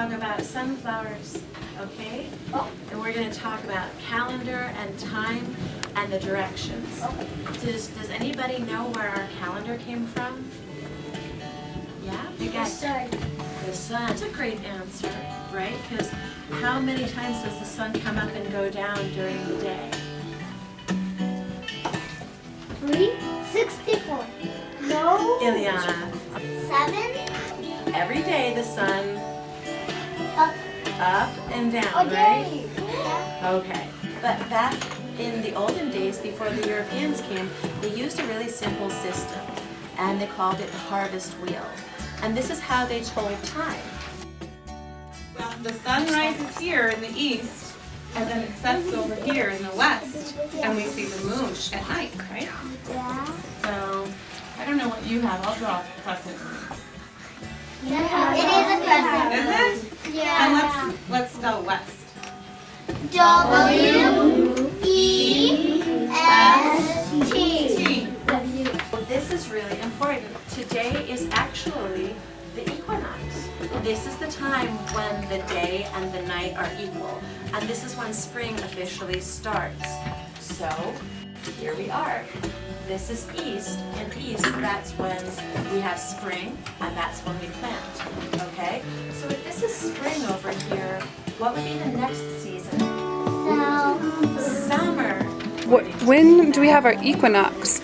talk about sunflowers, okay? And we're going to talk about calendar and time and the directions. Does anybody know where our calendar came from? Yeah? You guys? The sun. That's a great answer, right? Because how many times does the sun come up and go down during the day? 364. No. Ileana. 7. Every day the sun Up. and down, right? Okay. But back in the olden days, before the Europeans came, they used a really simple system, and they called it the harvest wheel. And this is how they told time. Well, the sun rises here in the east, and then it sets over here in the west, and we see the moon at night, right? Yeah. So, I don't know what you have. I'll draw a crescent. It is a crescent. Is it? Yeah. And let's spell west. W-E-S-T. This is really important. Today is actually the equinox. This is the time when the day and the night are equal. And this is when spring officially starts. So, here we are. This is east, and east, that's when we have spring, and that's when we plant, okay? So if this is spring over here, what would be the next season? Summer. When do we have our equinox?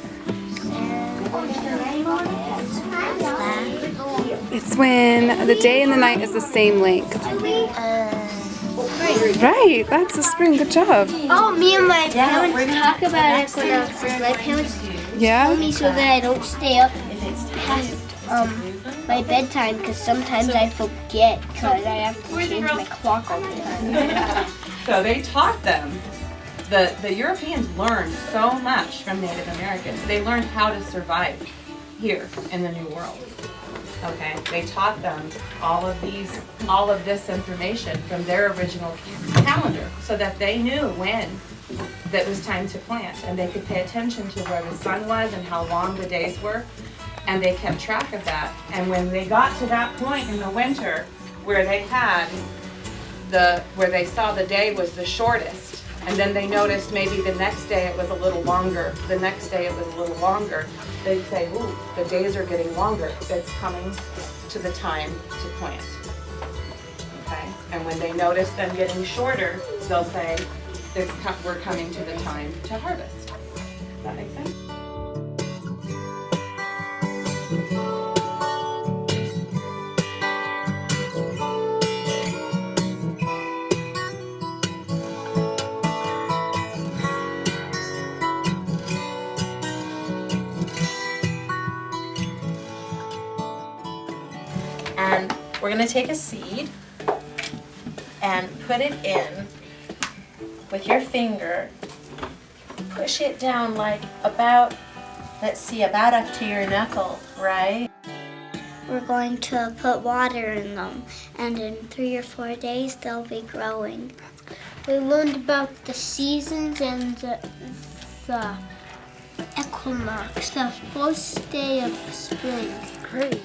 It's when the day and the night is the same length. Right, that's the spring. Good job. Oh, me and my parents talk about equinox. My parents Yeah? tell me so that I don't stay up past my bedtime, because sometimes I forget because I have to change my clock all the time. So they taught them. The Europeans learned so much from Native Americans. They learned how to survive here in the New World. Okay, they taught them all of this information from their original calendar, so that they knew when that was time to plant, and they could pay attention to where the sun was and how long the days were, and they kept track of that. And when they got to that point in the winter where they saw the day was the shortest, and then they noticed maybe the next day it was a little longer, the next day it was a little longer, they'd say, ooh, the days are getting longer. It's coming to the time to plant. Okay? And when they notice them getting shorter, they'll say, we're coming to the time to harvest. Does that make sense? And we're going to take a seed and put it in with your finger. Push it down like about up to your knuckle, right? We're going to put water in them, and in 3 or 4 days they'll be growing. We learned about the seasons and the equinox, the first day of spring. Great.